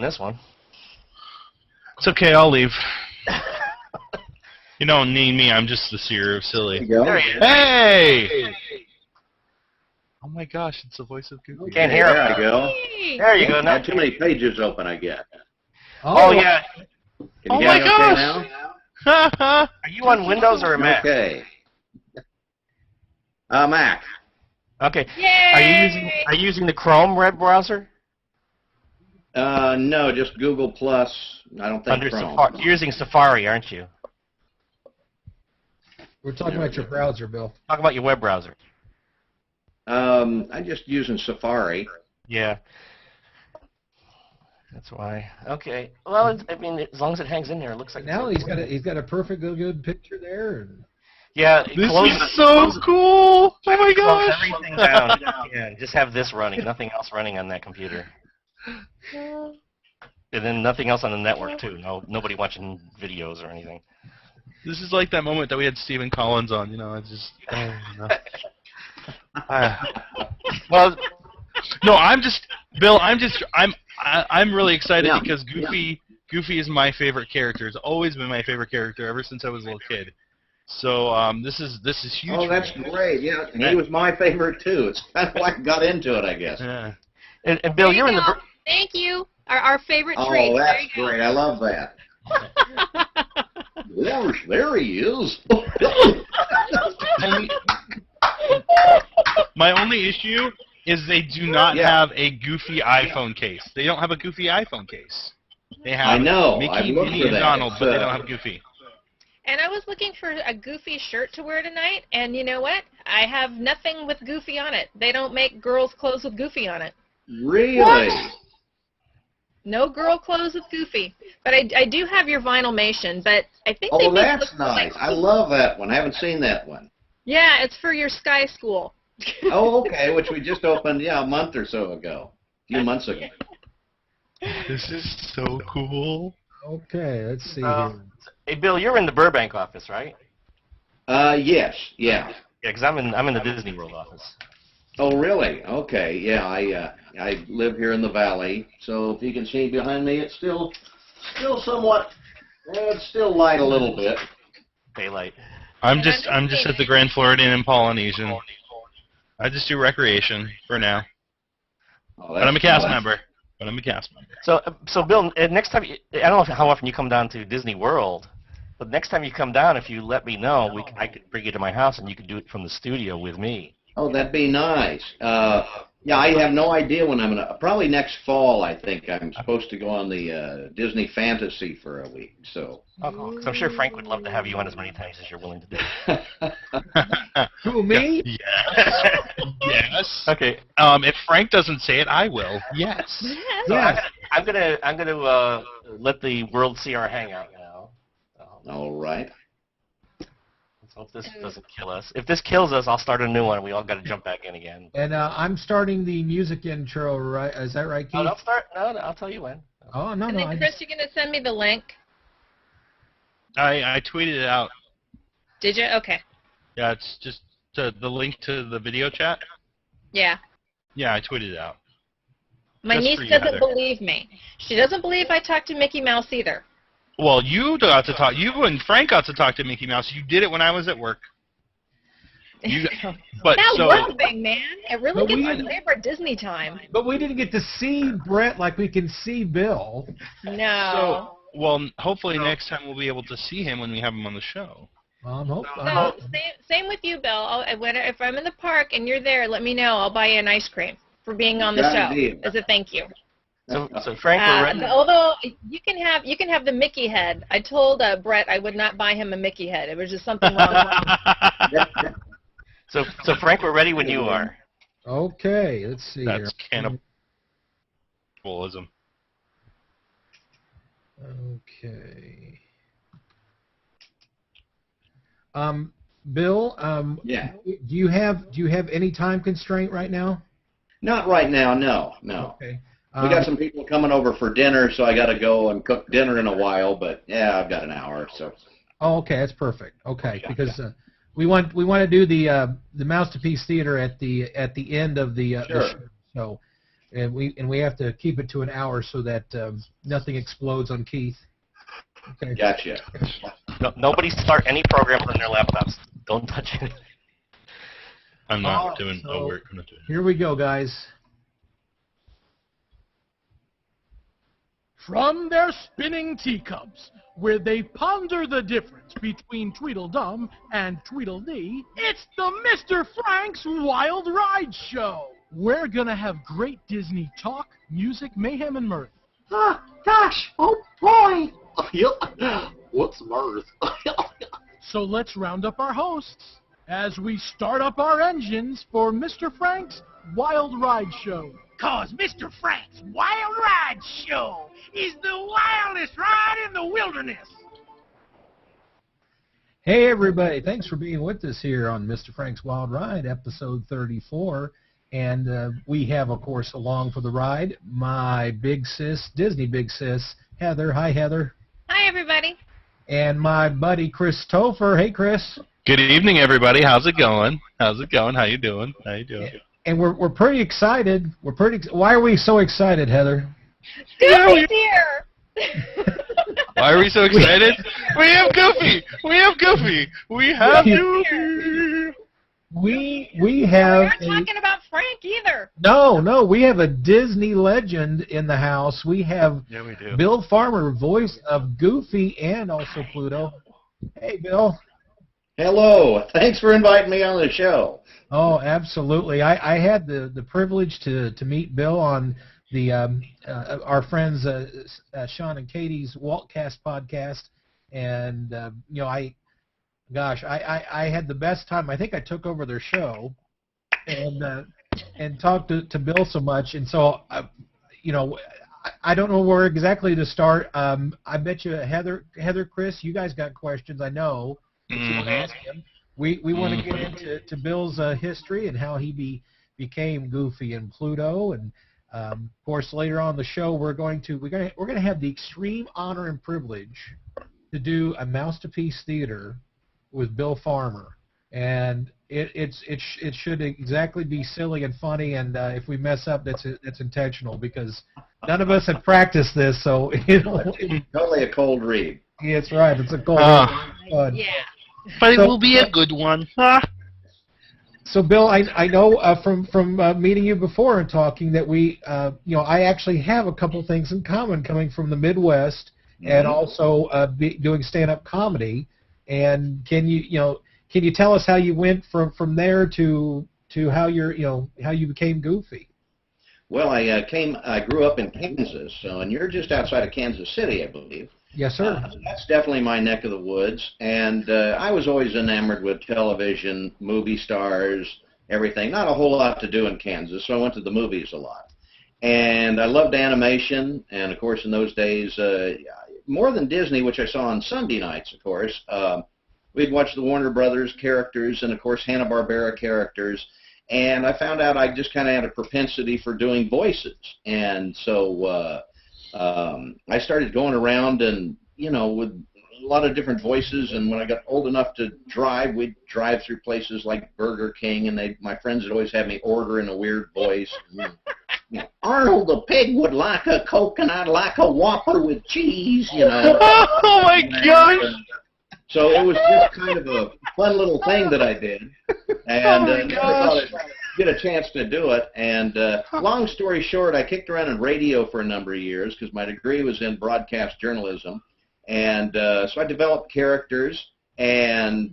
this one. It's okay, I'll leave. You don't need me, I'm just the seer of silly. There you go. There he is. Hey! Oh my gosh, it's the voice of Goofy. Can't hear him. There you go. There you go. I had too many pages open, I guess. Oh, yeah. Can Oh you my hear me okay gosh! now? Are you on Windows or a Mac? Okay. Mac. Okay. Yay! Are you using the Chrome web browser? No, just Google Plus. I don't think Under Chrome. Safari. You're using Safari, aren't you? We're talking about your browser, Bill. Talk about your web browser. I'm just using Safari. Yeah. That's why. Okay. Well, I mean, as long as it hangs in there, it looks like. Now he's got a perfectly good picture there. And Yeah. This is so cool! Oh my Close gosh! everything down. Yeah. Just have this running. Nothing else running on that computer. And then nothing else on the network too. Nobody watching videos or anything. This is like that moment that we had Stephen Collins on, you know, it's just, oh, no. Well, No, Bill, I'm really excited Yeah. because Goofy is my favorite character. It's always been my favorite character ever since I was a little kid. So, this is huge. Oh, that's great. Yeah, he was my favorite, too. It's kind of like got into it, I guess. Yeah. and Bill, you're in the. Thank you. Our favorite treat. Oh, There that's you go. great. I love that. There he is. My only issue is they do not have a Goofy iPhone case. They don't have a Goofy iPhone case. They have I know. I've Mickey, looked Minnie, for and that. Donald, It's, but they don't have Goofy. And I was looking for a Goofy shirt to wear tonight, and you know what? I have nothing with Goofy on it. They don't make girls' clothes with Goofy on it. Really? No girl clothes with Goofy. But I do have your Vinylmation, but I think they Oh, make that's nice. I love that one. I haven't seen that one. Yeah, it's for your Sky School. Oh, okay, which we just opened, a month or so ago. A few months ago. This is so cool. okay, let's see here. Hey, Bill, you're in the Burbank office, right? Yes, yeah. Yeah, because I'm in the Disney World office. Oh, really? Okay, yeah, I live here in the valley, so if you can see behind me, it's still somewhat, it's still light a little bit. Daylight. I'm just at the Grand Floridian and Polynesian. I just do recreation for now. Oh, But I'm a cast member. So Bill, next time, I don't know how often you come down to Disney World, but next time you come down, if you let me know, I could bring you to my house and you could do it from the studio with me. Oh, that'd be nice. Yeah, I have no idea when I'm gonna. Probably next fall, I think. I'm supposed to go on the Disney Fantasy for a week. So. Oh, cool. 'Cause I'm sure Frank would love to have you on as many times as you're willing to do. Who, me? Yes. Yes. Okay. If Frank doesn't say it, I will. Yes. So Yes. I'm gonna let the world see our hangout now. All right. Let's hope this doesn't kill us. If this kills us, I'll start a new one. We all got to jump back in again. And I'm starting the music intro, right? Is that right, Keith? Oh, don't start. No, I'll tell you when. Oh, no, And no. then, Chris, you're going to send me the link. I tweeted it out. Did you? Okay. Yeah, it's just the link to the video chat. Yeah. Yeah, I tweeted it out. My Just niece for you, doesn't Heather. believe me. She doesn't believe I talked to Mickey Mouse either. Well, you got to talk. You and Frank got to talk to Mickey Mouse. You did it when I was at work. But That so one thing, man. It really But gets we my didn't- favorite Disney time. But we didn't get to see Brett like we can see Bill. No. well, hopefully next time we'll be able to see him when we have him on the show. I'm So same with you, Bill. If I'm in the park and you're there, let me know. I'll buy you an ice cream for being on the Good show idea. as a thank you. So Frank, we're ready. Although you can have the Mickey head. I told Brett I would not buy him a Mickey head. It was just something wrong. So Frank, we're ready when you are. Okay, let's see here. That's cannibalism. Okay. Bill, Yeah. do you have any time constraint right now? Not right now. No. Okay. We got some people coming over for dinner, so I got to go and cook dinner in a while. But yeah, I've got an hour. So. Oh, okay, that's perfect. Okay, because we want to do the Mouse to Piece Theater at the end of the Sure. show. So, and we have to keep it to an hour so that nothing explodes on Keith. Okay. Gotcha. No, nobody start any programs on their laptops. Don't touch it. I'm not doing. So, Oh, I'm not doing. here we go, guys. From their spinning teacups, where they ponder the difference between Tweedledum and Tweedledee, it's the Mr. Frank's Wild Ride Show. We're gonna have great Disney talk, music, mayhem, and mirth. Ah, gosh. Oh, boy. What's mirth? So let's round up our hosts as we start up our engines for Mr. Frank's Wild Ride Show. 'Cause Mr. Frank's Wild Ride Show is the wildest ride in the wilderness. Hey, everybody. Thanks for being with us here on Mr. Frank's Wild Ride, episode 34. And we have, of course, along for the ride, my big sis, Disney big sis, Heather. Hi, Heather. Hi, everybody. And my buddy, Chris Topher. Hey, Chris. Good evening, everybody. How's it going? How's it going? How you doing? How you doing? And we're pretty excited. Why are we so excited, Heather? Goofy's here. Why are we so excited? We have Goofy. We have Goofy. We have Goofy. We have We're not talking about Frank either. No, we have a Disney legend in the house. We have Yeah, we do. Bill Farmer, voice of Goofy and also Pluto. Hey, Bill. Hello. Thanks for inviting me on the show. Oh, absolutely. I had the privilege to meet Bill on the our friends Sean and Katie's Waltcast podcast, and I had the best time. I think I took over their show, and talked to Bill so much, and so I don't know where exactly to start. I bet you Heather, Chris, you guys got questions. I know that you want to ask him. We want to get into Bill's history and how he became Goofy and Pluto, and of course later on in the show we're going to have the extreme honor and privilege to do a Mouse to Piece theater with Bill Farmer, and it should exactly be silly and funny, and if we mess up, that's intentional because none of us have practiced this, so Totally a cold read. That's right. It's a goal. Fun. Yeah. But it will be a good one. So, Bill, I know from meeting you before and talking that I actually have a couple things in common, coming from the Midwest and also doing stand-up comedy. And can you tell us how you went from there to how you became Goofy? Well, I grew up in Kansas, and you're just outside of Kansas City, I believe. Yes, sir. That's definitely my neck of the woods, and I was always enamored with television, movie stars, everything. Not a whole lot to do in Kansas, so I went to the movies a lot. And I loved animation, and of course in those days, more than Disney, which I saw on Sunday nights, of course, we'd watch the Warner Brothers characters and, of course, Hanna-Barbera characters. And I found out I just kind of had a propensity for doing voices. And so I started going around and, with a lot of different voices. And when I got old enough to drive, we'd drive through places like Burger King. And my friends would always have me order in a weird voice. Arnold the pig would like a Coke and I'd like a Whopper with cheese, Oh, my gosh. So it was just kind of a fun little thing that I did, and never thought I'd get a chance to do it. And long story short, I kicked around in radio for a number of years because my degree was in broadcast journalism, and so I developed characters and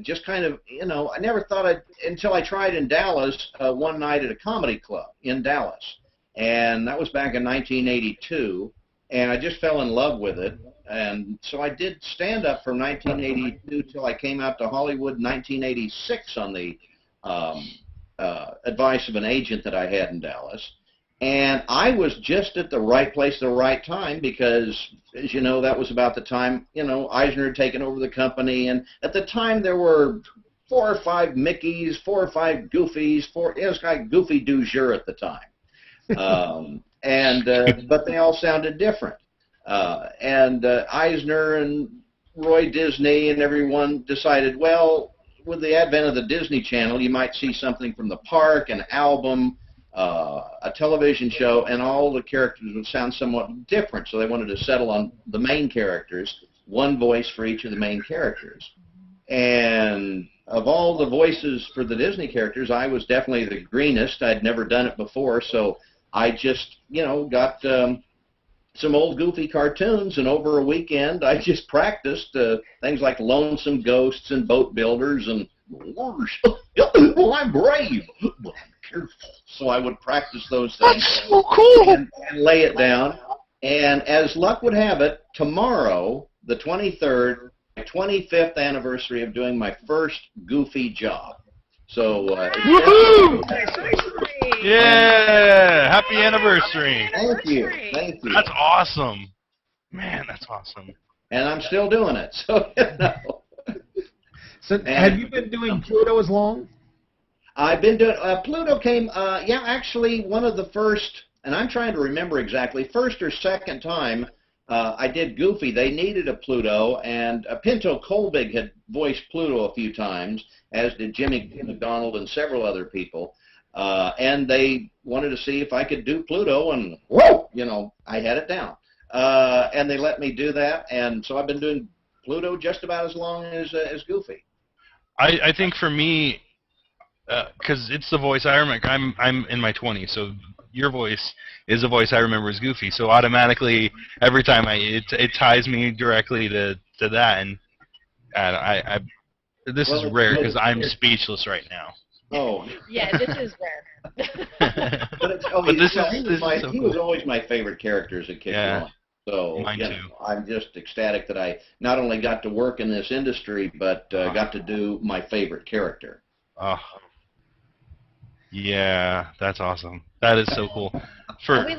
just kind of, I never thought until I tried in Dallas one night at a comedy club in Dallas, and that was back in 1982, and I just fell in love with it. And so I did stand-up from 1982 till I came out to Hollywood in 1986 on the advice of an agent that I had in Dallas. And I was just at the right place at the right time because, as you know, that was about the time, Eisner had taken over the company. And at the time there were 4 or 5 Mickeys, 4 or 5 Goofies, it was like Goofy du jour at the time. But they all sounded different. Eisner and Roy Disney and everyone decided, well, with the advent of the Disney Channel, you might see something from the park, an album, a television show, and all the characters would sound somewhat different. So they wanted to settle on the main characters, one voice for each of the main characters. And of all the voices for the Disney characters, I was definitely the greenest. I'd never done it before, so I just, got some old goofy cartoons, and over a weekend I just practiced things like Lonesome Ghosts and Boat Builders and well, I'm brave, but I'm careful. So I would practice those things. That's so cool. And lay it down. And as luck would have it, tomorrow, the 23rd, my 25th anniversary of doing my first Goofy job. So, woohoo! Yeah! Happy anniversary! Thank you. Thank you. That's awesome. Man, that's awesome. And I'm still doing it. So, So have you been doing Pluto as long? I've been doing, Pluto came, actually one of the first, and I'm trying to remember exactly, first or second time I did Goofy. They needed a Pluto, and Pinto Colvig had voiced Pluto a few times, as did Jimmy McDonald and several other people. And they wanted to see if I could do Pluto, and whoa, I had it down. And they let me do that, and so I've been doing Pluto just about as long as Goofy. I think for me, because it's the voice I remember. I'm in my 20s, so your voice is a voice I remember as Goofy. So automatically, every time it ties me directly to that, and I this is rare because I'm speechless right now. Oh. Yeah, this is rare. But he was always my favorite character as a kid. Yeah. So Mine too. I'm just ecstatic that I not only got to work in this industry, but got to do my favorite character. Oh. Yeah, that's awesome. That is so cool. For me,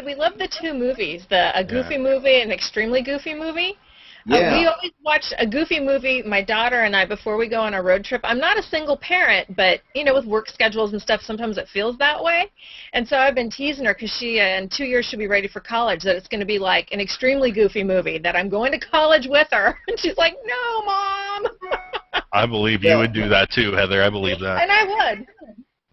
we love the two movies, a Goofy movie and an extremely Goofy movie. Yeah. We always watch a Goofy movie, my daughter and I, before we go on a road trip. I'm not a single parent, but, with work schedules and stuff, sometimes it feels that way. And so I've been teasing her because she, in 2 years, she'll be ready for college, that it's going to be like an extremely Goofy movie, that I'm going to college with her. And she's like, no, Mom. I believe you would do that too, Heather. I believe that. And I would.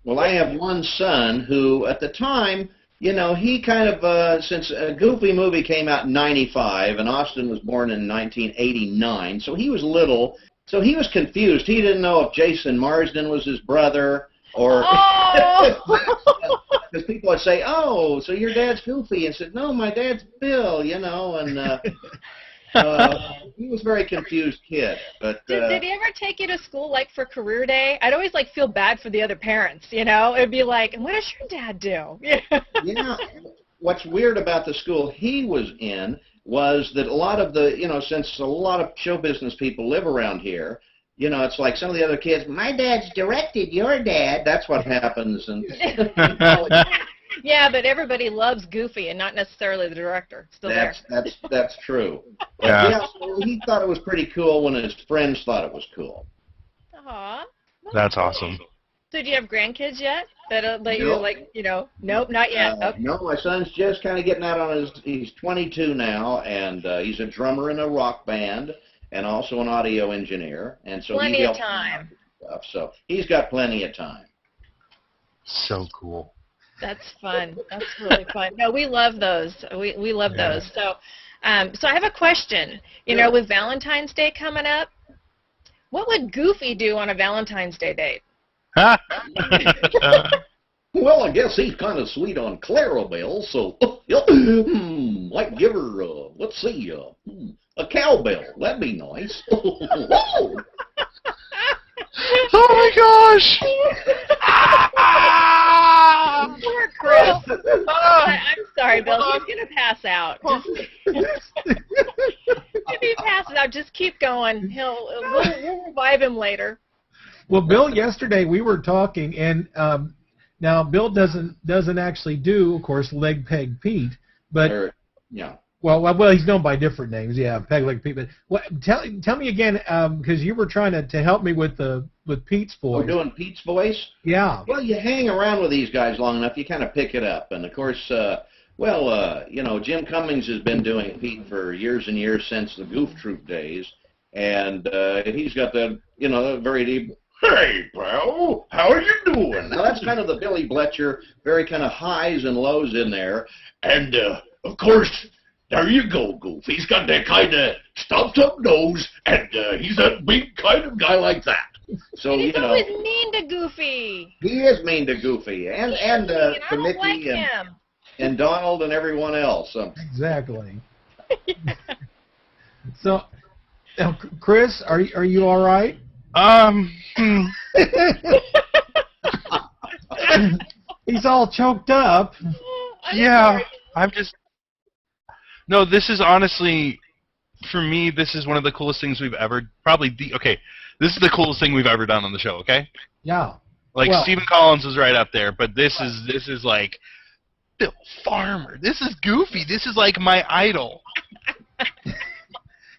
Well, I have one son who, at the time, he kind of, since a Goofy movie came out in 95, and Austin was born in 1989, so he was little, so he was confused. He didn't know if Jason Marsden was his brother, or... Because people would say, oh, so your dad's Goofy, and said, no, my dad's Bill, and... he was a very confused kid, but did he ever take you to school like for career day? I'd always feel bad for the other parents, It'd be like, what does your dad do? Yeah. What's weird about the school he was in was that a lot of the, since a lot of show business people live around here, it's like some of the other kids, my dad's directed your dad. That's what happens, and yeah, but everybody loves Goofy and not necessarily the director. Still that's true. But Yeah. He thought it was pretty cool when his friends thought it was cool. Aw. That's awesome. So do you have grandkids yet? That you Nope. Nope, not yet. Okay. No, my son's just kind of getting out on he's 22 now, and he's a drummer in a rock band and also an audio engineer. And so Plenty of time. Stuff, so he's got plenty of time. So cool. That's fun. That's really fun. No, we love those. We love those. So, so I have a question. With Valentine's Day coming up, what would Goofy do on a Valentine's Day date? Well, I guess he's kind of sweet on Clarabelle, so might give her, let's see, a cowbell. That'd be nice. Oh my gosh! Poor Chris. I'm sorry, Bill. He's gonna pass out. If he passes out, just keep going. We'll revive him later. Well, Bill, yesterday we were talking, and now Bill doesn't actually do, of course, Leg Peg Pete, but yeah. Well, he's known by different names. Yeah, Peg Leg Pete. But tell me again, because you were trying to help me with Pete's voice. Oh, doing Pete's voice? Yeah. Well, you hang around with these guys long enough, you kind of pick it up, and of course, Jim Cummings has been doing Pete for years and years since the Goof Troop days, and he's got the very deep. Hey, pal, how are you doing? Now, that's kind of the Billy Bletcher, very kind of highs and lows in there. And, of course, there you go, Goofy. He's got that kind of stuffed-up nose, and he's that big kind of guy like that. So, And he's you know, always mean to Goofy. he is mean to Goofy and I to don't Mickey like him. and Donald and everyone else. Exactly. So, now, Chris, are you all right? He's all choked up. Yeah, I'm just. No, this is honestly, for me, this is one of the coolest things we've ever. This is the coolest thing we've ever done on the show. Okay. Yeah. Like Well- Stephen Collins is right up there, but this is like Bill Farmer. This is Goofy. This is like my idol.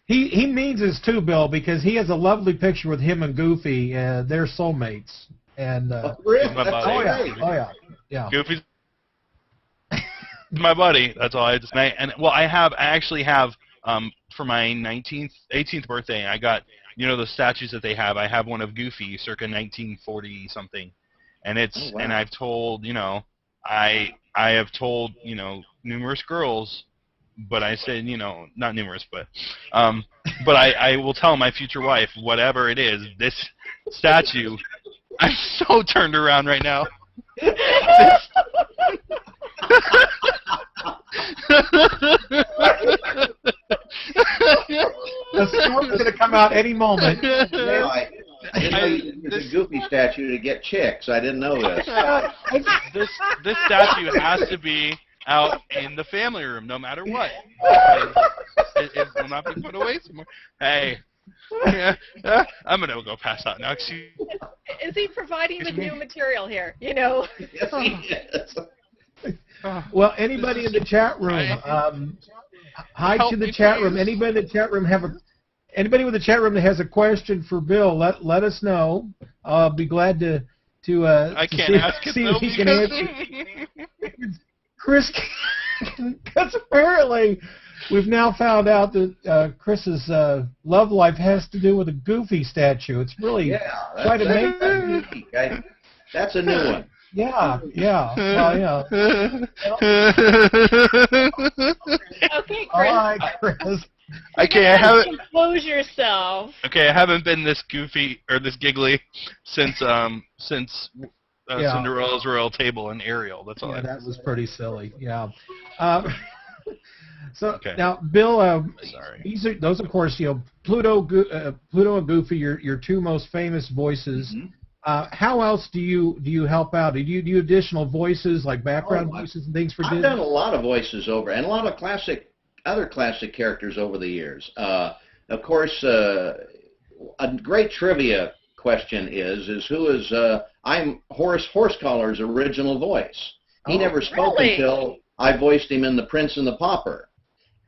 He means this too, Bill, because he has a lovely picture with him and Goofy. They're soulmates. And Really? My That's buddy. great. oh yeah, yeah. Goofy's my buddy. That's all I had to say. And well, I actually have for my 18th birthday, I got the statues that they have. I have one of Goofy, circa 1940 something, and it's and I've told I have told numerous girls, but I said not numerous, but I will tell my future wife whatever it is. This statue, I'm so turned around right now. The storm's going to come out any moment. Yeah, I didn't know you used a Goofy statue to get chicks. I didn't know this. This statue has to be out in the family room, no matter what. It will not be put away somewhere. Hey, I'm gonna go pass out now. Excuse me. Is he providing the new material here? Yes, he is. Well, anybody in the chat room, hi to the chat room. Anybody in the chat room anybody with the chat room that has a question for Bill, let us know. I'll be glad to I can't ask it see though if he can answer. Chris, because apparently we've now found out that Chris's love life has to do with a Goofy statue. It's really quite amazing. That's a new one. Yeah. Well, yeah. Okay, Chris. All right, Chris. Okay, I haven't. Compose yourself. Okay, I haven't been this goofy or this giggly since Cinderella's Royal Table and Ariel. That's all. Yeah, I that was pretty silly. Yeah. So Okay. now, Bill, Sorry. those of course, Pluto and Goofy, your two most famous voices. Mm-hmm. How else do you help out? Do you do additional voices like background voices and things for I've Disney? done a lot of voices and a lot of other classic characters over the years. Of course, a great trivia question is who is I'm Horace Horsecollar's original voice. He never spoke until I voiced him in The Prince and the Pauper.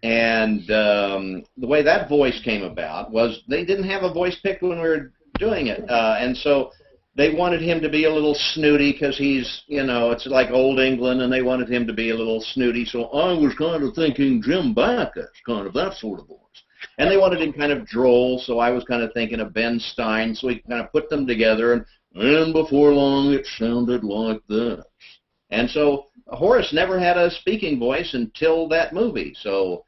And the way that voice came about was they didn't have a voice picked when we were doing it, and so they wanted him to be a little snooty because he's, it's like old England, and they wanted him to be a little snooty. So I was kind of thinking Jim Backus, kind of that sort of voice. And they wanted him kind of droll, so I was kind of thinking of Ben Stein. So we kind of put them together, and before long it sounded like this. And so Horace never had a speaking voice until that movie. So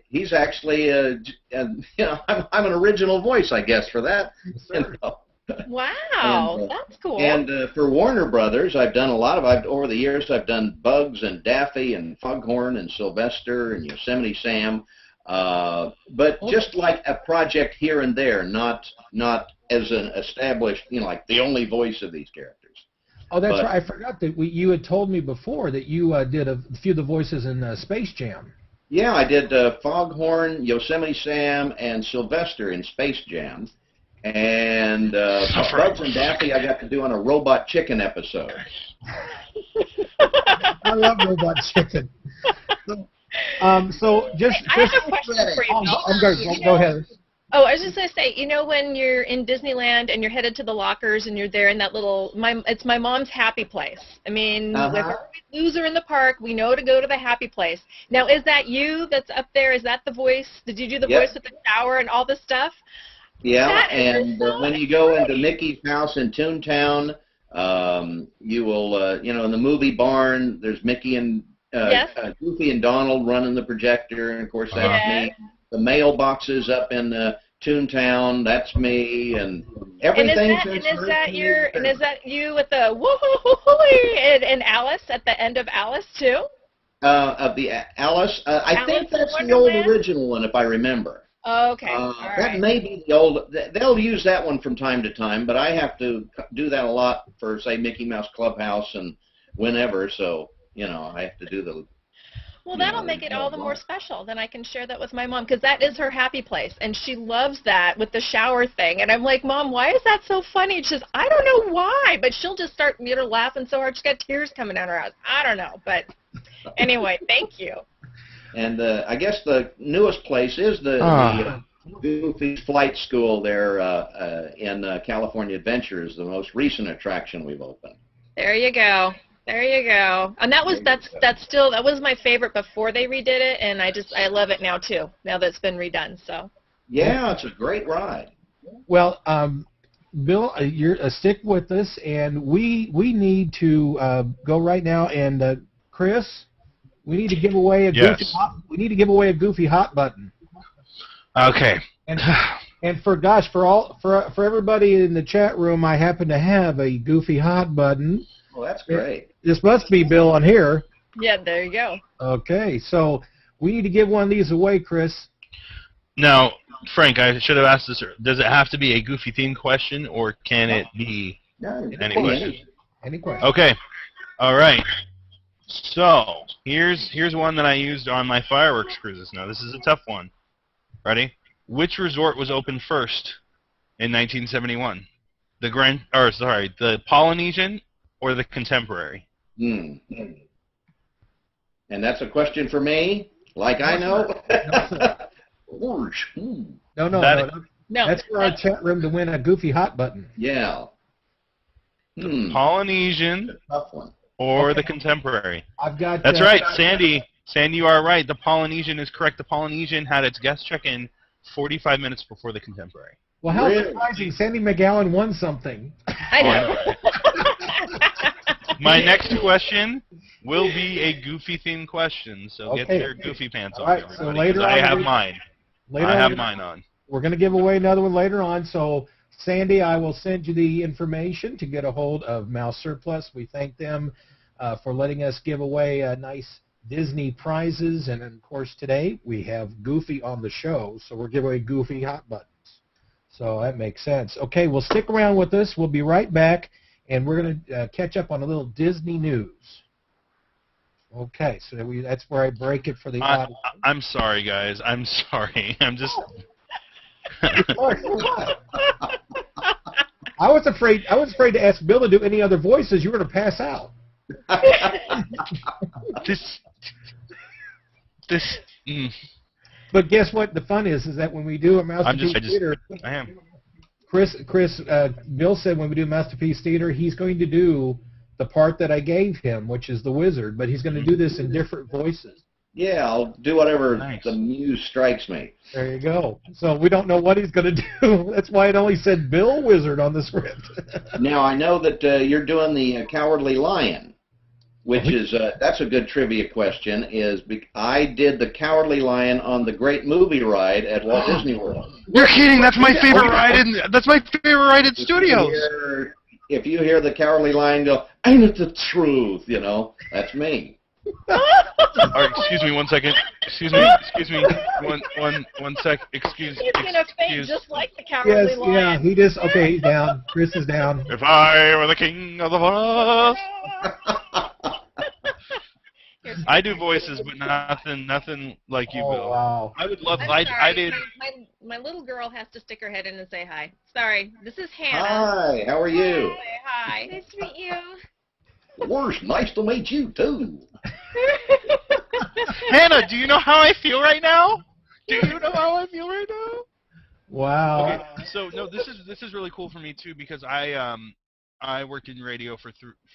he's actually, I'm an original voice, I guess, for that. Wow, that's cool. And for Warner Brothers, I've done over the years, I've done Bugs and Daffy and Foghorn and Sylvester and Yosemite Sam, but just like a project here and there, not as an established, like the only voice of these characters. Oh, that's right. I forgot that you had told me before that you did a few of the voices in Space Jam. Yeah, I did Foghorn, Yosemite Sam, and Sylvester in Space Jam. And Bugs and Daffy I got to do on a Robot Chicken episode. I love Robot Chicken. So just I have a question for you. I'm going. Go ahead. Oh, I was just going to say, when you're in Disneyland and you're headed to the lockers and you're there in that it's my mom's happy place. I mean, if we lose her in the park, we know to go to the happy place. Now, is that you that's up there? Is that the voice? Did you do the voice with the shower and all this stuff? Yeah, That is and so when you go into funny. Mickey's house in Toontown, you will, in the movie barn, there's Mickey and Yes. Goofy and Donald running the projector, and of course that's Yes. me. The mailboxes up in Toontown, that's me, and And is everything that since is that you with the woohoo and Alice at the end of Alice too? of the Alice. I Alice think in that's the old Wonderland? original one, if I remember. Okay. All That right. may be the old. They'll use that one from time to time, but I have to do that a lot for, say, Mickey Mouse Clubhouse and whenever. So I have to do the. Well, that'll make it all the more special. Then I can share that with my mom because that is her happy place, and she loves that with the shower thing. And I'm like, Mom, why is that so funny? And she says, I don't know why, but she'll just start laughing so hard she's got tears coming down her eyes. I don't know, but anyway, thank you. And I guess the newest place is the Goofy Flight School there in California Adventures, the most recent attraction we've opened. There you go. There you go. And that was my favorite before they redid it, and I love it now too. Now that it's been redone, so. Yeah, it's a great ride. Well, Bill, you're stick with us, and we need to go right now. And Chris, we need to give away a Yes. Goofy hot button. Okay. And for everybody in the chat room, I happen to have a Goofy hot button. Well, that's great. This must be Bill on here. Yeah, there you go. Okay, so we need to give one of these away, Chris. Now, Frank, I should have asked this. Does it have to be a Goofy themed question, or can it be any question? Any question? Okay. All right. So here's one that I used on my fireworks cruises. Now this is a tough one. Ready? Which resort was opened first in 1971? The Polynesian or the Contemporary? Hmm. And that's a question for me? Like I know? No. That's for our chat room to win a Goofy hot button. Yeah. Polynesian Tough one. or the Contemporary? I've got. That's right, Sandy. Sandy, you are right. The Polynesian is correct. The Polynesian had its guest check-in 45 minutes before the Contemporary. Well, how surprising! Sandy McGowan won something. I know. My next question will be a Goofy themed question, so get your Goofy pants on, right, everybody. so later I have mine. I have mine on. We're going to give away another one later on. So, Sandy, I will send you the information to get a hold of Mouse Surplus. We thank them for letting us give away nice Disney prizes. And, of course, today we have Goofy on the show, so we're giving away Goofy hot buttons. So that makes sense. Okay, well, stick around with us. We'll be right back, and we're going to catch up on a little Disney news. Okay, so that's where I break it for the audience. I'm sorry, guys. I'm sorry. I'm just... Sorry for what? I was afraid to ask Bill to do any other voices. You were going to pass out. But guess what? The fun is that when we do a Masterpiece Theater, I am. Bill said when we do Masterpiece Theater, he's going to do the part that I gave him, which is the wizard, but he's going to do this in different voices. Yeah, I'll do whatever the muse strikes me. There you go. So we don't know what he's going to do. That's why it only said Bill Wizard on the script. Now, I know that you're doing the Cowardly Lion, which is, that's a good trivia question, I did the Cowardly Lion on the Great Movie Ride at Walt Disney World. You're kidding! That's my favorite ride in studios! If you hear the Cowardly Lion go, ain't it the truth, that's me. Excuse me 1 second. Excuse me. One sec. Excuse. He's gonna faint just like the Cowardly Lion. Yeah, he's down. Chris is down. If I were the king of the forest. I do voices, but nothing like you, Bill. Wow. I would love. I'm sorry. I did. My little girl has to stick her head in and say hi. Sorry, this is Hannah. Hi, how are you? Hi. Nice to meet you. Worse, nice to meet you too. Hannah, do you know how I feel right now? Wow. Okay, so no, this is really cool for me too because I worked in radio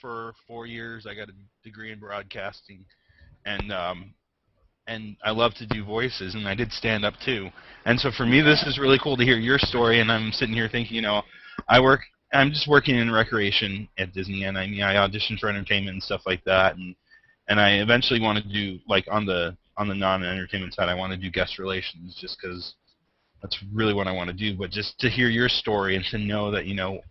for 4 years. I got a degree in broadcasting, and and I love to do voices, and I did stand up too. And so for me, this is really cool to hear your story. And I'm sitting here thinking, I'm just working in recreation at Disney, and I audition for entertainment and stuff like that, and I eventually want to do like on the non-entertainment side, I want to do guest relations, just because that's really what I want to do. But just to hear your story and to know that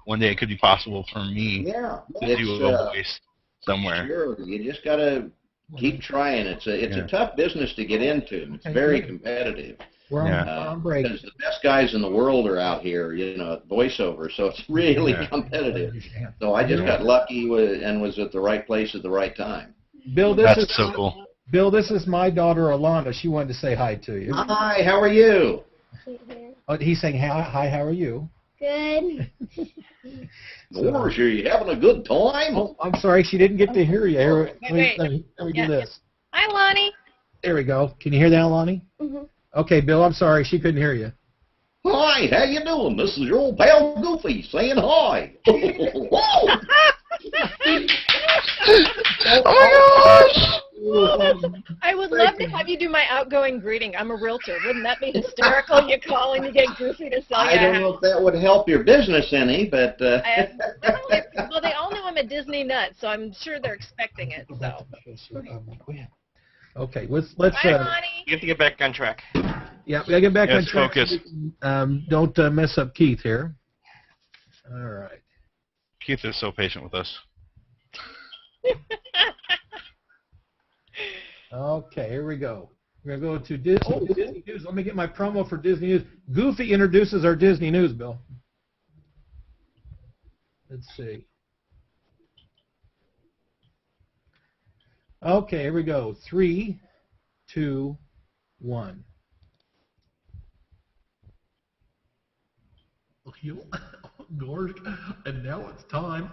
one day it could be possible for me to do a voice somewhere. Sure, you just gotta keep trying. It's a tough business to get into. It's very competitive. We're on break. Because the best guys in the world are out here, at voiceover, so it's really competitive. So I just got lucky and was at the right place at the right time. Bill, That's so cool. Bill, this is my daughter, Alana. She wanted to say hi to you. Hi, how are you? Oh, he's saying hi, how are you? Good. Gosh, are you having a good time? Oh, I'm sorry, she didn't get to hear you. Here, let me do this. Hi, Lonnie. There we go. Can you hear that, Lonnie? Mm-hmm. Okay, Bill, I'm sorry, she couldn't hear you. Hi, how you doing? This is your old pal Goofy saying hi. Oh my gosh! I would love to have you do my outgoing greeting. I'm a realtor. Wouldn't that be hysterical? You call and you get Goofy to sell you I don't know if that would help your business any, but... Well, they all know I'm a Disney nut, so I'm sure they're expecting it. So. Okay, let's Bye, Lonnie. You have to get back on track. yeah, we gotta get back on track. Focus. Don't mess up Keith here. All right. Keith is so patient with us. Okay, here we go. We're going to go to Disney News. Let me get my promo for Disney News. Goofy introduces our Disney News, Bill. Let's see. Okay, here we go. 3, 2, 1. Gorge, and now it's time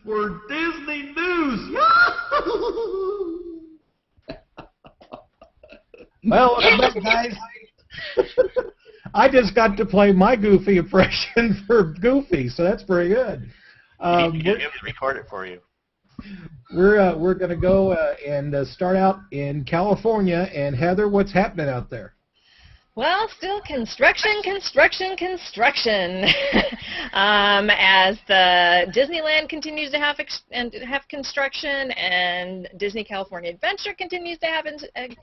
for Disney News. Well, welcome back, guys. I just got to play my Goofy impression for Goofy, so that's pretty good. You need to record it for you. We're going to go and start out in California. And Heather, what's happening out there? Well, still construction. As the Disneyland continues to have construction, and Disney California Adventure continues to have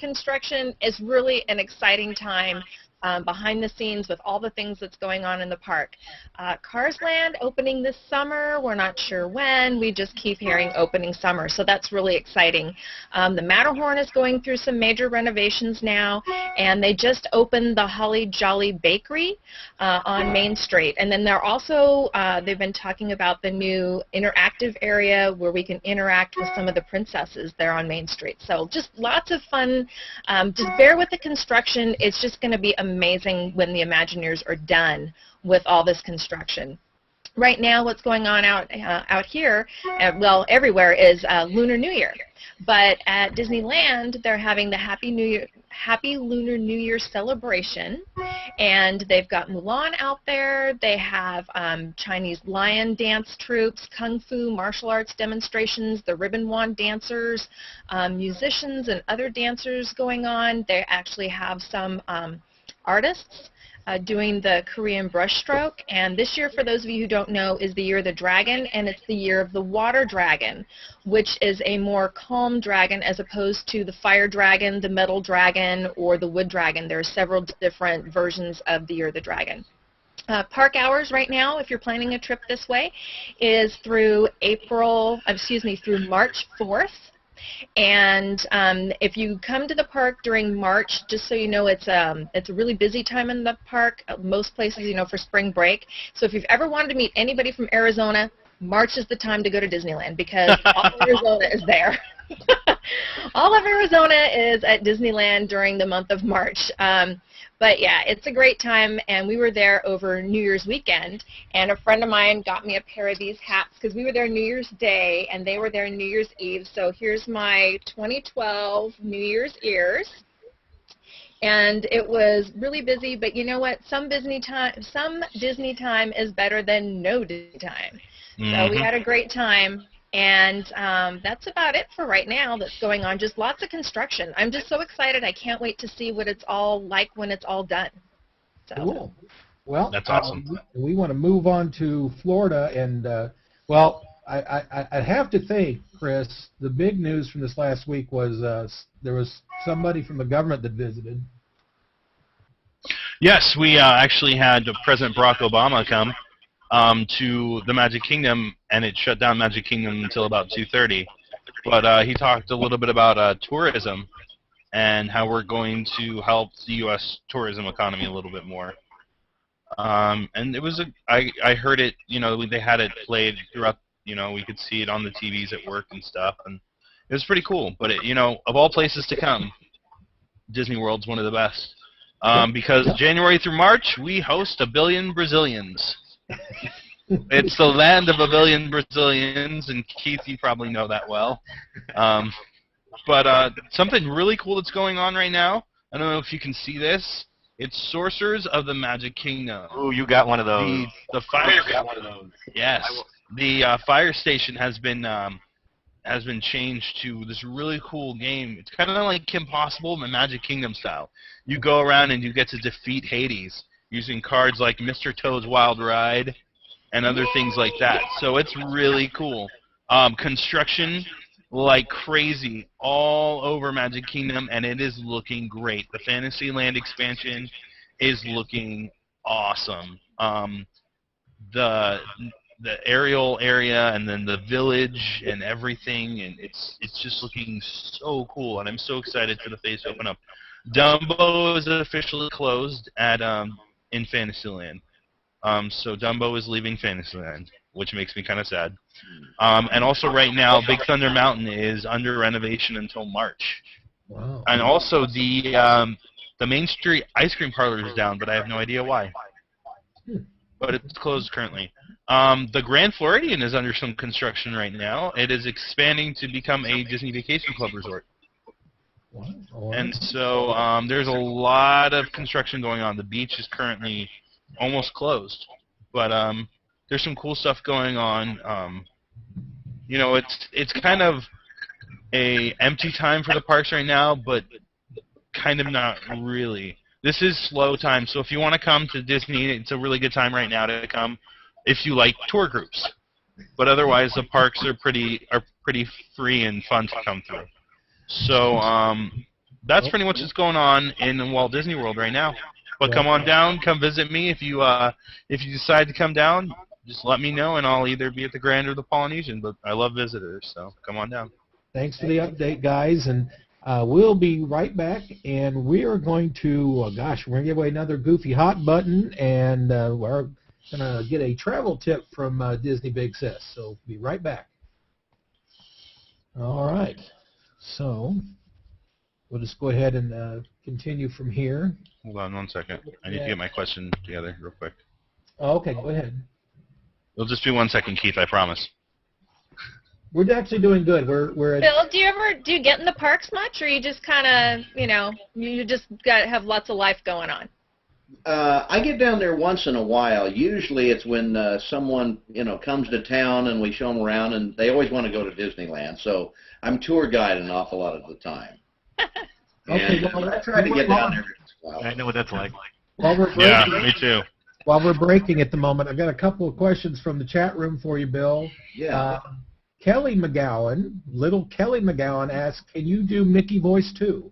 construction, it's really an exciting time behind the scenes with all the things that's going on in the park. Cars Land opening this summer. We're not sure when. We just keep hearing opening summer, so that's really exciting. The Matterhorn is going through some major renovations now, and they just opened the Holly Jolly Bakery on Main Street. And then they're also, they've been talking about the new interactive area where we can interact with some of the princesses there on Main Street. So just lots of fun. Just bear with the construction. It's just going to be amazing when the Imagineers are done with all this construction. Right now, what's going on out here, well, everywhere, is Lunar New Year. But at Disneyland, they're having the Happy Lunar New Year celebration, and they've got Mulan out there. They have Chinese lion dance troops, kung fu martial arts demonstrations, the ribbon wand dancers, musicians and other dancers going on. They actually have some artists doing the Korean brushstroke. And this year, for those of you who don't know, is the Year of the Dragon, and it's the year of the Water Dragon, which is a more calm dragon as opposed to the Fire Dragon, the Metal Dragon, or the Wood Dragon. There are several different versions of the Year of the Dragon. Park hours right now, if you're planning a trip this way, is through March 4th. And if you come to the park during March, just so you know, it's a really busy time in the park. Most places, for spring break. So if you've ever wanted to meet anybody from Arizona, March is the time to go to Disneyland, because all of Arizona is there. All of Arizona is at Disneyland during the month of March. But yeah, it's a great time, and we were there over New Year's weekend, and a friend of mine got me a pair of these hats because we were there New Year's Day, and they were there New Year's Eve. So here's my 2012 New Year's ears. And it was really busy, but you know what? Some Disney time is better than no Disney time. So we had a great time. And that's about it for right now that's going on. Just lots of construction. I'm just so excited. I can't wait to see what it's all like when it's all done. So. Cool. Well, That's awesome. We want to move on to Florida, and well, I have to think, Chris, the big news from this last week was there was somebody from the government that visited. Yes, we actually had President Barack Obama come to the Magic Kingdom, and it shut down Magic Kingdom until about 2:30. But he talked a little bit about tourism and how we're going to help the U.S. tourism economy a little bit more. And it was I heard it, they had it played throughout, we could see it on the TVs at work and stuff, and it was pretty cool. But of all places to come, Disney World's one of the best. Because January through March, we host 1 billion Brazilians. It's the land of 1 billion Brazilians, and Keith, you probably know that well. But something really cool that's going on right now, I don't know if you can see this, it's Sorcerers of the Magic Kingdom. Ooh, you got one of those. The fire. You got one of those. Yes, the fire station has been changed to this really cool game. It's kind of like Kim Possible, but Magic Kingdom style. You go around and you get to defeat Hades using cards like Mr. Toad's Wild Ride and other things like that. So it's really cool. Construction like crazy all over Magic Kingdom, and it is looking great. The Fantasyland expansion is looking awesome. The aerial area and then the village and everything, and it's just looking so cool, and I'm so excited for the phase to open up. Dumbo is officially closed at in Fantasyland. So Dumbo is leaving Fantasyland, which makes me kind of sad. And also right now, Big Thunder Mountain is under renovation until March. Wow. And also the Main Street ice cream parlor is down, but I have no idea why. But it's closed currently. The Grand Floridian is under some construction right now. It is expanding to become a Disney Vacation Club resort. Wow. And so there's a lot of construction going on. The beach is currently almost closed. But there's some cool stuff going on. It's kind of a empty time for the parks right now, but kind of not really. This is slow time, so if you want to come to Disney, it's a really good time right now to come if you like tour groups. But otherwise, the parks are pretty free and fun to come through. So that's pretty much what's going on in Walt Disney World right now. But come on down, come visit me. If you decide to come down, just let me know, and I'll either be at the Grand or the Polynesian. But I love visitors, so come on down. Thanks for the update, guys, and we'll be right back, and we are going to, we're going to give away another Goofy Hot Button, and we're going to get a travel tip from Disney Big Sis, so be right back. All right, so we'll just go ahead and continue from here. Hold on one second. I need to get my question together real quick. Oh, okay, go ahead. It'll just be 1 second, Keith, I promise. We're actually doing good. We're at, Bill, do you get in the parks much, or you just kind of, you just have lots of life going on? I get down there once in a while. Usually it's when someone, comes to town and we show them around, and they always want to go to Disneyland. So I'm tour guide an awful lot of the time. okay, And well, I try to get down there. I know what that's like. While we're breaking, Yeah, me too. While we're breaking at the moment, I've got a couple of questions from the chat room for you, Bill. Yeah. Kelly McGowan, little Kelly McGowan asks, can you do Mickey voice too?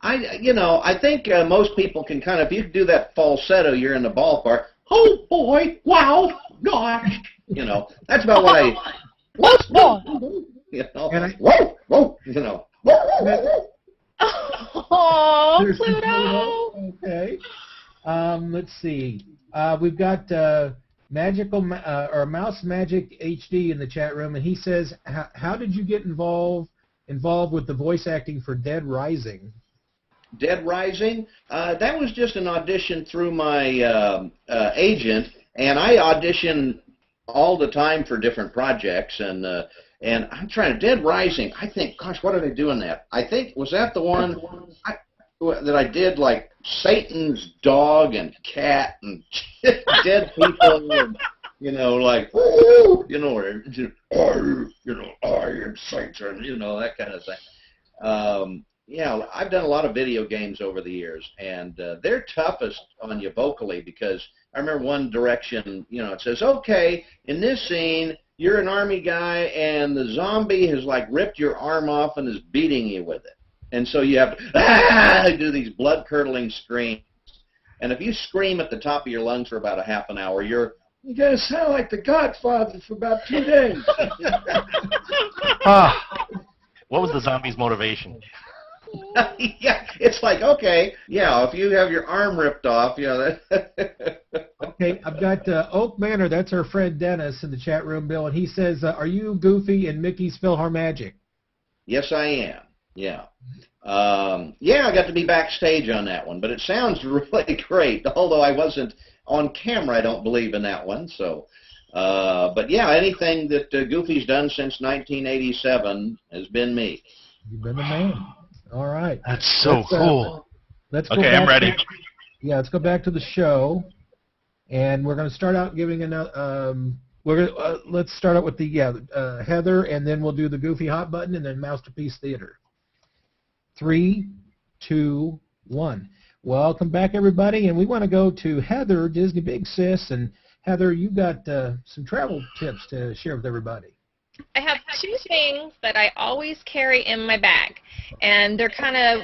I think most people can kind of, if you do that falsetto, you're in the ballpark. Oh boy, wow, gosh. That's about what I. Let's go. And Whoa, whoa, Oh, There's some Pluto! Okay. Let's see. We've got or Mouse Magic HD in the chat room, and he says, "How did you get involved with the voice acting for Dead Rising?" Dead Rising. That was just an audition through my agent, and I audition all the time for different projects, and I'm trying to Dead Rising. I think, gosh, what are they doing that? I think was that the one that I did, like Satan's dog and cat and dead people. And like, "Ooh," or, I am Satan, that kind of thing. Yeah, I've done a lot of video games over the years, and they're toughest on you vocally because I remember one direction, it says, okay, in this scene, you're an army guy, and the zombie has, ripped your arm off and is beating you with it. And so you have to do these blood-curdling screams. And if you scream at the top of your lungs for about a half an hour, you're going to sound like the Godfather for about 2 days. What was the zombie's motivation? Yeah, it's like, okay, yeah, if you have your arm ripped off, Okay, I've got Oak Manor, that's our friend Dennis in the chat room, Bill, and he says, are you Goofy in Mickey's PhilharMagic? Yes, I am, yeah. Yeah, I got to be backstage on that one, but it sounds really great, although I wasn't on camera, I don't believe, in that one, so. But yeah, anything that Goofy's done since 1987 has been me. You've been the man. All right. That's so cool. Let's go Okay, I'm ready. Let's go back to the show, and we're going to start out giving let's start out with the Heather, and then we'll do the Goofy Hot Button, and then Masterpiece Theater. 3, 2, 1. Welcome back, everybody, and we want to go to Heather, Disney Big Sis, and Heather, you've got some travel tips to share with everybody. I have 2 things that I always carry in my bag, and they're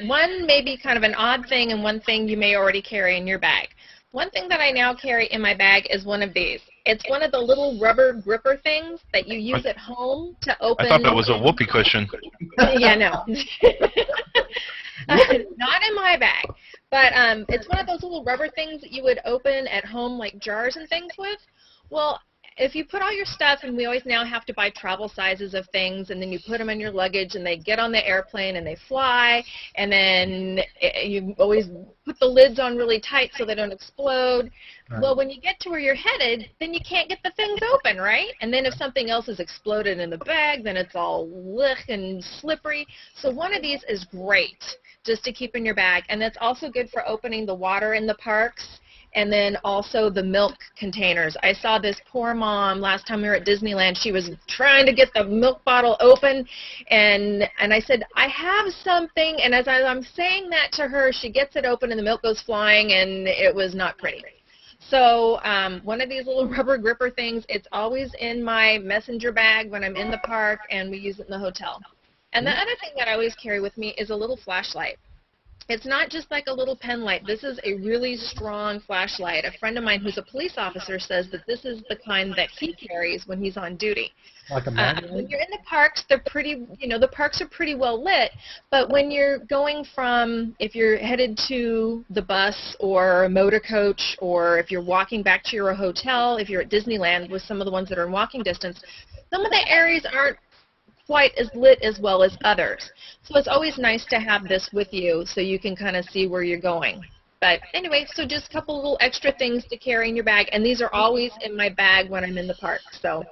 one may be kind of an odd thing and one thing you may already carry in your bag. One thing that I now carry in my bag is one of these. It's one of the little rubber gripper things that you use at home to open. I thought that was a whoopee cushion. Yeah, no. Not in my bag, but it's one of those little rubber things that you would open at home, like jars and things with. Well, if you put all your stuff, and we always now have to buy travel sizes of things, and then you put them in your luggage, and they get on the airplane, and they fly, and then you always put the lids on really tight so they don't explode. Right. Well, when you get to where you're headed, then you can't get the things open, right? And then if something else has exploded in the bag, then it's all lick and slippery. So one of these is great just to keep in your bag, and that's also good for opening the water in the parks. And then also the milk containers. I saw this poor mom last time we were at Disneyland. She was trying to get the milk bottle open, and I said, I have something. And as I'm saying that to her, she gets it open, and the milk goes flying, and it was not pretty. So one of these little rubber gripper things, it's always in my messenger bag when I'm in the park, and we use it in the hotel. And the other thing that I always carry with me is a little flashlight. It's not just like a little pen light. This is a really strong flashlight. A friend of mine who's a police officer says that this is the kind that he carries when he's on duty. Like a magnet? When you're in the parks, they're pretty, the parks are pretty well lit, but when you're going from, if you're headed to the bus or a motor coach, or if you're walking back to your hotel, if you're at Disneyland with some of the ones that are in walking distance, some of the areas aren't quite as lit as well as others. So it's always nice to have this with you so you can kind of see where you're going. But anyway, so just a couple little extra things to carry in your bag, and these are always in my bag when I'm in the park. So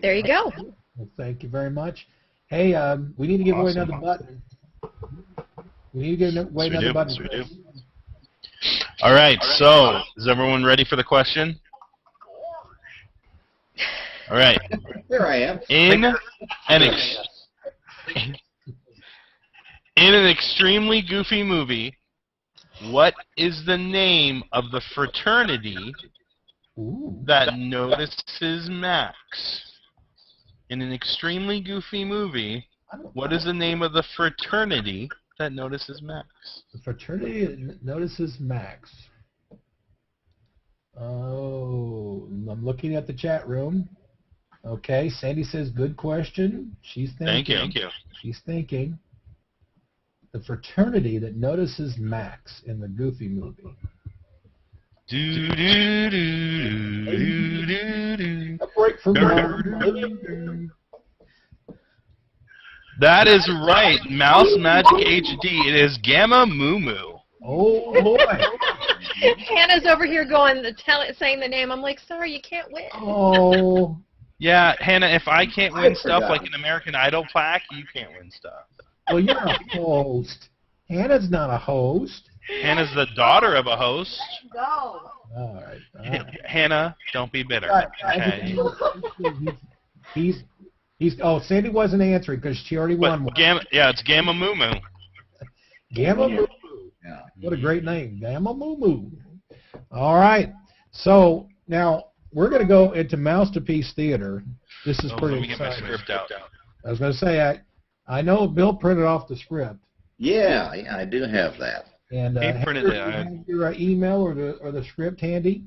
there you go. Well, thank you very much. Hey, we need to give away another button. We need to give away another button. Yes, we do. All right, so is everyone ready for the question? All right. Here I am. In an extremely goofy movie, what is the name of the fraternity that notices Max? In an extremely goofy movie, what is the name of the fraternity that notices Max? The fraternity that notices Max. Oh, I'm looking at the chat room. Okay, Sandy says, good question. She's thinking. Thank you. She's thinking. The fraternity that notices Max in the Goofy movie. A break from That is right. Mouse Magic HD. It is Gamma Moo Moo. Oh, boy. Hannah's over here going, saying the name. I'm like, sorry, you can't win. Oh. Yeah, Hannah, if I can't win stuff like an American Idol plaque, you can't win stuff. Well, you're a host. Hannah's not a host. Hannah's the daughter of a host. Go. All right. Hannah, don't be bitter. Right. Okay. He's. Oh, Sandy wasn't answering because she already won one. It's Gamma Moo Moo. Gamma Moo Moo. Yeah. What a great name, Gamma Moo Moo. All right. So now we're going to go into Masterpiece Theater. This is Let pretty me get my exciting. script out. I was going to say I know Bill printed off the script. Yeah, I do have that. And He printed Heather, it. do you have your email or the script handy?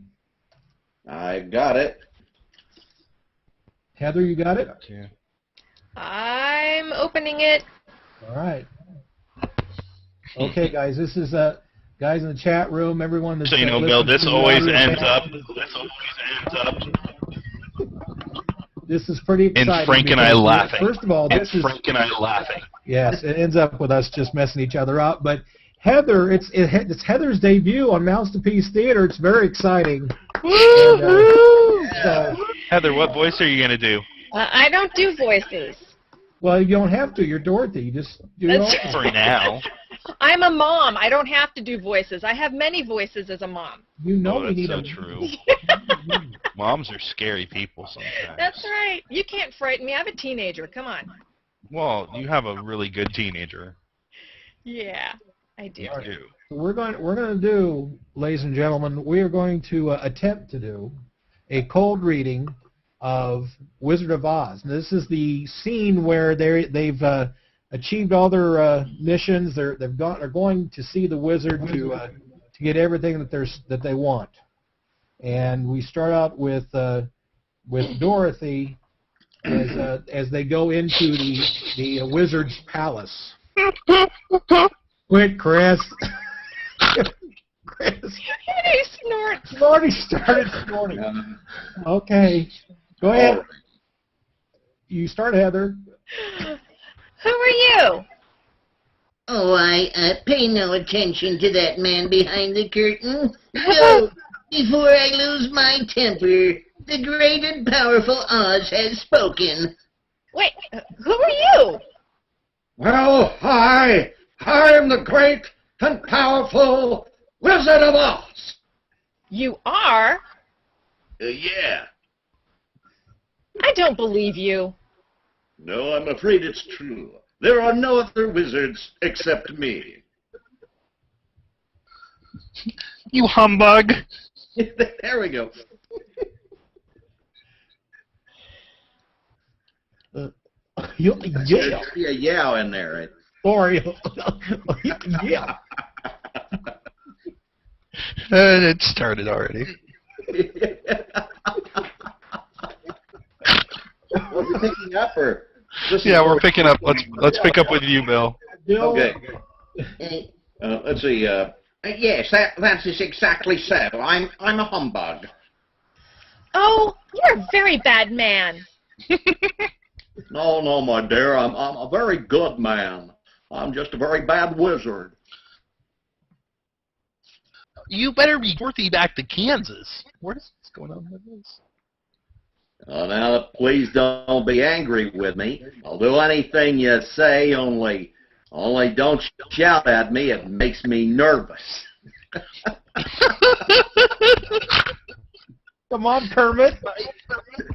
I got it. Heather, you got it? Yeah. I'm opening it. All right. Okay, guys, this is guys in the chat room, everyone that's So you know, Bill, this always ends up. This is pretty exciting. And Frank and I because, laughing. First of all, this is Frank and I laughing. yes, it ends up with us just messing each other up. But Heather, it's Heather's debut on Masterpiece Theater. It's very exciting. So, Heather, what voice are you gonna do? I don't do voices. well, you don't have to. You're Dorothy. You just do your That's own. For now. I'm a mom. I don't have to do voices. I have many voices as a mom. You know Oh, we that's need so a. true. Moms are scary people sometimes. That's right. You can't frighten me. I have a teenager. Come on. Well, you have a really good teenager. Yeah, I do. You do. We're going to do, ladies and gentlemen, we are going to attempt to do a cold reading of Wizard of Oz. And this is the scene where they've achieved all their missions. They're going to see the wizard to get everything that they want. And we start out with Dorothy as they go into the wizard's palace. Quit, Chris. Chris. He snorts. You've already started snorting. Okay. Go ahead. All right. You start, Heather. Who are you? Oh, I pay no attention to that man behind the curtain. No, before I lose my temper, the great and powerful Oz has spoken. Wait, who are you? Well, I am the great and powerful Wizard of Oz. You are? Yeah. I don't believe you. No, I'm afraid it's true. There are no other wizards except me. You humbug. There we go. Yeah. Yeah in there, right? Sorry. Yeah. It started already. Are we picking up or? Yeah, we're picking up. Let's pick up with you, Bill. Bill, Okay. Let's see. Yes, that is exactly so. I'm a humbug. Oh, you're a very bad man. No, my dear. I'm a very good man. I'm just a very bad wizard. You better be Dorothy back to Kansas. What is going on with this? Now, please don't be angry with me. I'll do anything you say, only don't shout at me. It makes me nervous. come on, Kermit.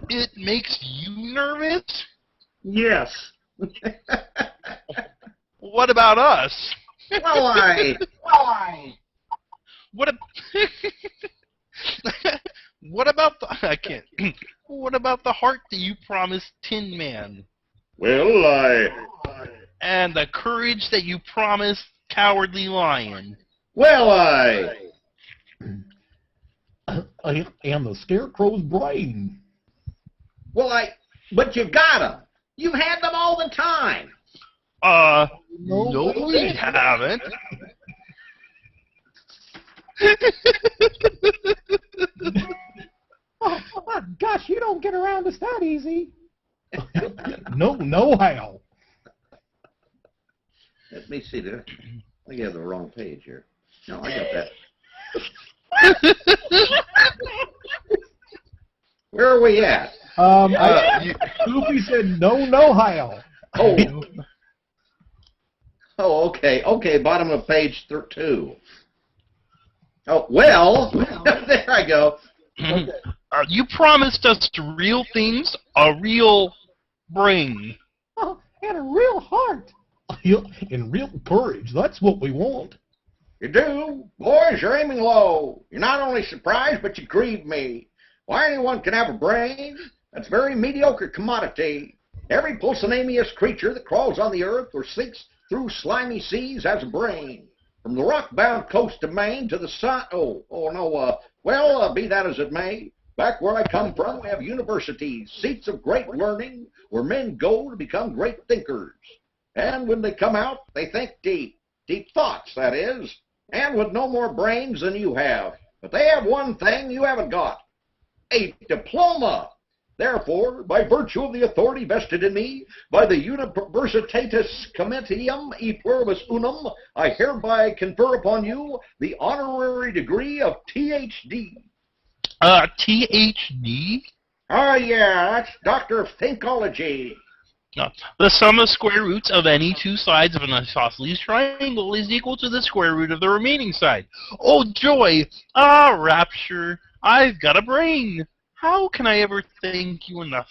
It makes you nervous? Yes. What about us? Why? What? What about the? I can't. What about the heart that you promised Tin Man? Well, And the courage that you promised Cowardly Lion? I am the Scarecrow's brain. But you got them. You've had them all the time. No, we haven't. Oh, gosh, you don't get around this that easy. No how. Let me see there. I have the wrong page here. No, I got that. Where are we at? Goofy said no how. Oh, okay. Bottom of page 2. Oh, well, there I go. Okay. You promised us real things, a real brain. Oh, and a real heart. And real courage. That's what we want. You do? Boys, you're aiming low. You're not only surprised, but you grieve me. Why, anyone can have a brain? That's a very mediocre commodity. Every pulsonaneous creature that crawls on the earth or sinks through slimy seas has a brain. From the rock-bound coast of Maine to the sun... be that as it may, back where I come from, we have universities, seats of great learning, where men go to become great thinkers. And when they come out, they think deep thoughts, that is, and with no more brains than you have. But they have one thing you haven't got, a diploma. Therefore, by virtue of the authority vested in me by the Universitatis Comitium e Pluribus Unum, I hereby confer upon you the honorary degree of Ph.D. THD? Oh, yeah, that's Doctor of Thinkology. The sum of square roots of any two sides of an isosceles triangle is equal to the square root of the remaining side. Oh, joy! Ah, rapture! I've got a brain! How can I ever thank you enough?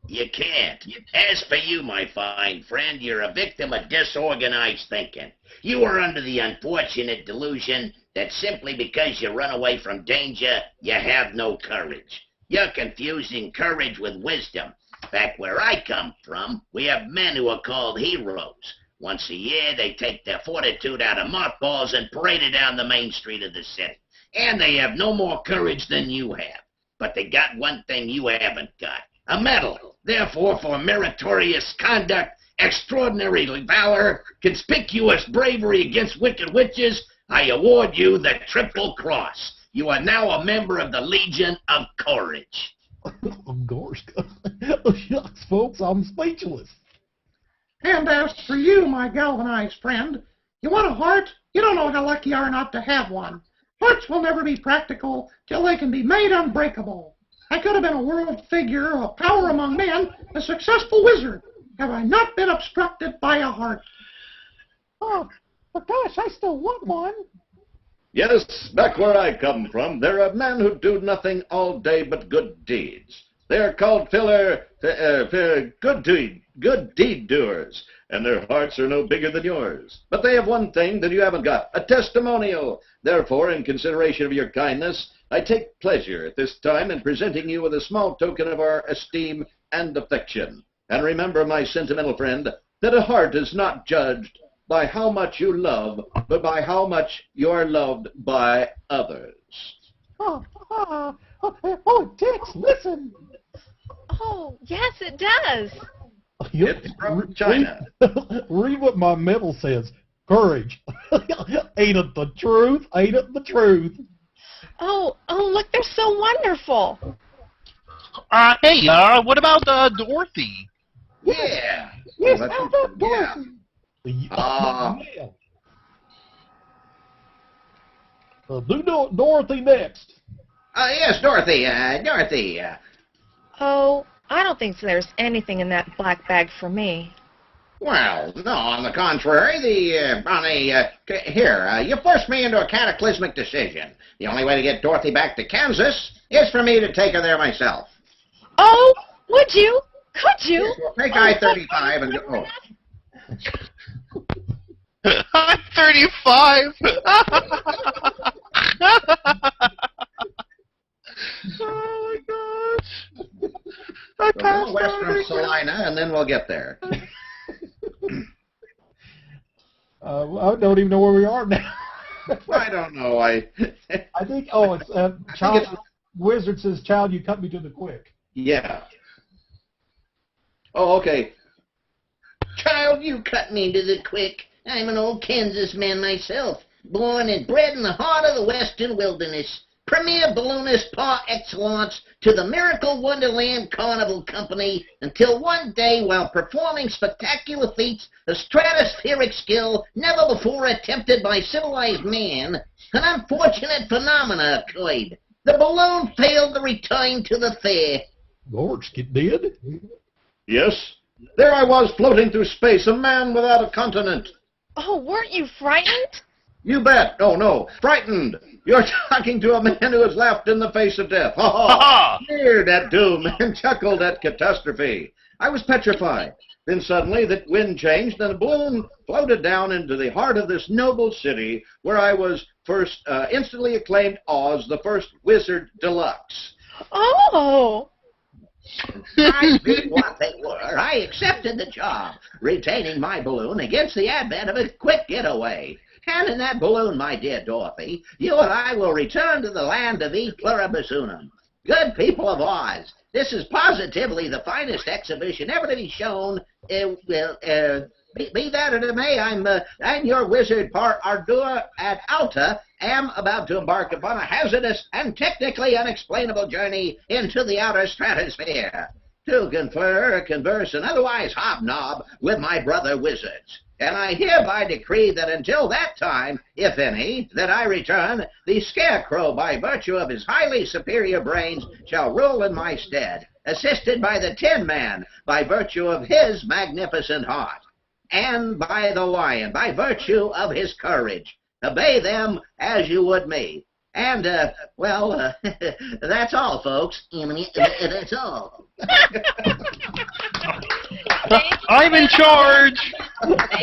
You can't. As for you, my fine friend, you're a victim of disorganized thinking. You are under the unfortunate delusion that simply because you run away from danger, you have no courage. You're confusing courage with wisdom. Back where I come from, we have men who are called heroes. Once a year, they take their fortitude out of mothballs and parade it down the main street of the city. And they have no more courage than you have. But they got one thing you haven't got, a medal. Therefore, for meritorious conduct, extraordinary valor, conspicuous bravery against wicked witches, I award you the Triple Cross. You are now a member of the Legion of Courage. Oh, gosh. Oh, shucks, folks, I'm speechless. And as for you, my galvanized friend, you want a heart? You don't know how lucky you are not to have one. Hearts will never be practical till they can be made unbreakable. I could have been a world figure, a power among men, a successful wizard, have I not been obstructed by a heart. Oh, but gosh, I still want one. Yes, back where I come from, there are men who do nothing all day but good deeds. They are called good deed doers, and their hearts are no bigger than yours. But they have one thing that you haven't got, a testimonial. Therefore, in consideration of your kindness, I take pleasure at this time in presenting you with a small token of our esteem and affection. And remember, my sentimental friend, that a heart is not judged by how much you love, but by how much you are loved by others. Oh, Dix, listen. Oh, yes, it does. It's from China. Read what my medal says. Courage. Ain't it the truth? Ain't it the truth? Oh, look, they're so wonderful. Hey, what about Dorothy? Yeah. Yes, Well, how about Dorothy? Do Dorothy next. Yes, Dorothy. Dorothy. Oh, I don't think there's anything in that black bag for me. Well, no, on the contrary, you forced me into a cataclysmic decision. The only way to get Dorothy back to Kansas is for me to take her there myself. Oh, would you? Could you? Yes, well, take I-35 and go. Oh. I'm 35! Oh my gosh! I We'll passed go west of Salina, and then we'll get there. I don't even know where we are now. I don't know. I think, it's Child Wizard says, "Child, you cut me to the quick." Yeah. Oh, okay. Child, you cut me to the quick. I'm an old Kansas man myself, born and bred in the heart of the western wilderness. Premier balloonist par excellence to the Miracle Wonderland Carnival Company until one day, while performing spectacular feats of stratospheric skill never before attempted by civilized man, an unfortunate phenomena occurred. The balloon failed to return to the fair. Gorge, it did? Yes. There I was floating through space, a man without a continent. Oh, weren't you frightened? You bet. Oh, no. Frightened. You're talking to a man who is left in the face of death. Ha ha! Sneered at doom and chuckled at catastrophe. I was petrified. Then suddenly the wind changed and the balloon floated down into the heart of this noble city where I was first instantly acclaimed Oz, the first wizard deluxe. Oh! I did what they were. I accepted the job, retaining my balloon against the advent of a quick getaway. And in that balloon, my dear Dorothy, you and I will return to the land of E Pluribus Unum. Good people of Oz, this is positively the finest exhibition ever to be shown. Be that as it may, I'm your wizard par ardua ad alta, am about to embark upon a hazardous and technically unexplainable journey into the outer stratosphere to confer, converse, and otherwise hobnob with my brother wizards. And I hereby decree that until that time, if any, that I return, the Scarecrow, by virtue of his highly superior brains, shall rule in my stead, assisted by the Tin Man, by virtue of his magnificent heart, and by the Lion, by virtue of his courage. Obey them as you would me. And, that's all, folks. That's all. I'm in charge.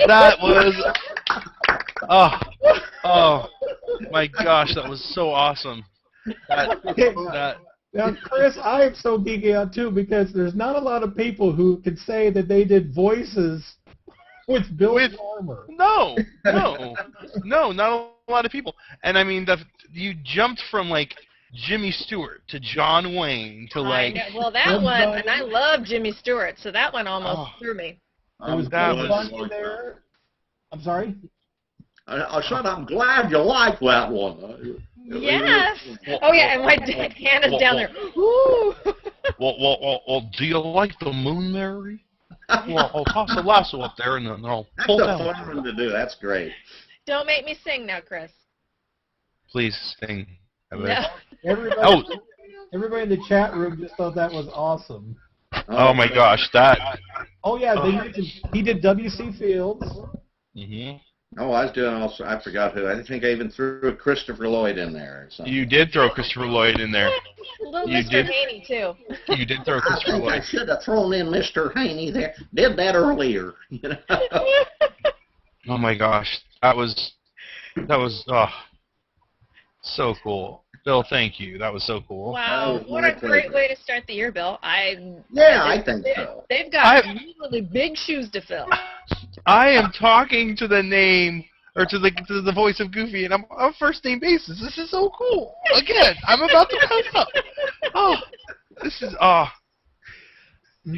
That was, oh my gosh, that was so awesome. That Now, Chris, I am so geeky out too because there's not a lot of people who can say that they did voices with Bill Farmer. No, not a lot of people. And I mean, you jumped from like Jimmy Stewart to John Wayne to like. I know. Well, that one, and I love Jimmy Stewart, so that one almost threw me. There was Bunny there. I'm sorry? I said I'm glad you liked that one. Yes. Oh, yeah, and my hand is down there. Ooh. Well, do you like the moon, Mary? Well, I'll toss a lasso up there and then I'll That's pull a down. fun one to do. That's great. Don't make me sing now, Chris. Please sing. No. Everybody in the chat room just thought that was awesome. Oh my gosh, that. Oh, yeah, he did W.C. Fields. Mhm. Oh, I was doing also. I forgot who. I think I even threw Christopher Lloyd in there or something. You did throw Christopher Lloyd in there. Little You Mr. did. Haney, too. You did throw I Christopher think I Lloyd. should have thrown in Mr. Haney there. Did that earlier. You know? Oh my gosh, that was so cool. Bill, thank you. That was so cool. Wow, Oh, what my a great pleasure. way to start the year, Bill. Yeah, I think so. They've got really big shoes to fill. I am talking to the name or to the voice of Goofy, and I'm on first name basis. This is so cool. Again, I'm about to mess up. Oh, this is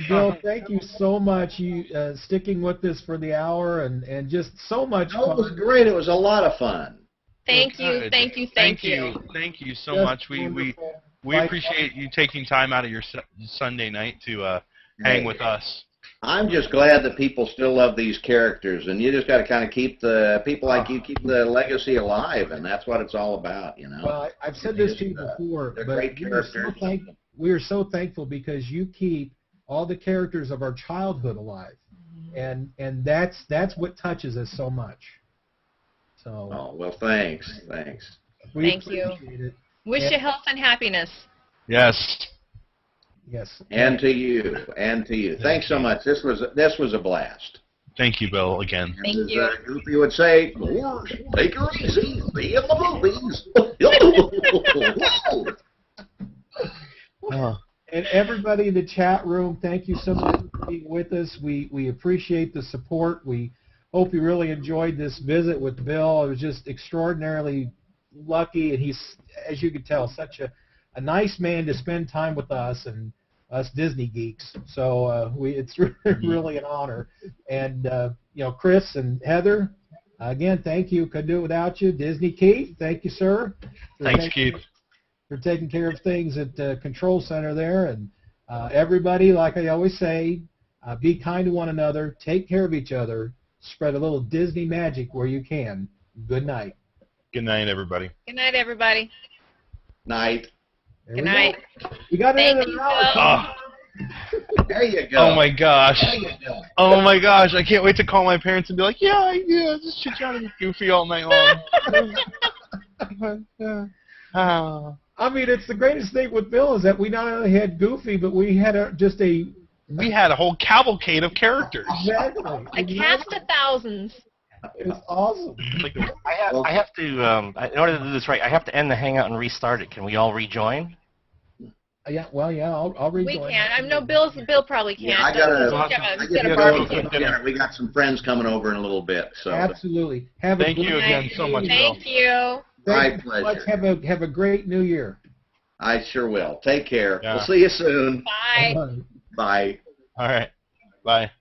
Bill, thank you so much. You sticking with us for the hour and just so much Oh, it was fun. great. It was a lot of fun. Thank you, Good. thank you. Thank you so Just much. We wonderful. appreciate you taking time out of your Sunday night to hang with us. I'm just glad that people still love these characters, and you just got to kind of keep the people like you keep the legacy alive, and that's what it's all about, you know. Well, I've said this to you before, They're but great characters. we are so thankful because you keep all the characters of our childhood alive, and that's what touches us so much. So. Oh well, thanks. We Thank you. appreciate it. Wish you health and happiness. Yes. Yes. And to you. Thanks so much. This was a blast. Thank you, Bill, again. Thank As, you. Goofy would say, take her easy. Be in the movies. And everybody in the chat room, thank you so much for being with us. We appreciate the support. We hope you really enjoyed this visit with Bill. It was just extraordinarily lucky, and he's, as you can tell, such a nice man to spend time with us and us Disney geeks. So it's really an honor. And Chris and Heather, again, thank you. Couldn't do it without you. Disney Keith, thank you, sir. Thanks, Keith. For taking care of things at the control center there. And everybody, like I always say, be kind to one another, take care of each other, spread a little Disney magic where you can. Good night. Good night, everybody. Good night, everybody. Night. There Good we go. night. We got Thank another you, hour. Bill. There you go. Oh my gosh. There you go. Oh my gosh, I can't wait to call my parents and be like, yeah, just chit chatting with Goofy all night long. Oh. I mean, it's the greatest thing with Bill is that we not only had Goofy, but we had We had a whole cavalcade of characters. exactly. A cast of thousands. It was awesome. Like, I have to, in order to do this right, I have to end the Hangout and restart it. Can we all rejoin? Yeah, well, yeah, I'll rejoin. We can. I know Bill probably can't. Yeah, I gotta. He's got a barbecue. We got some friends coming over in a little bit. So. Absolutely. Have Thank a you again so much, Bill. Thank you. My Thank you so much. pleasure. Have a great New Year. I sure will. Take care. Yeah. We'll see you soon. Bye. Bye. All right. Bye.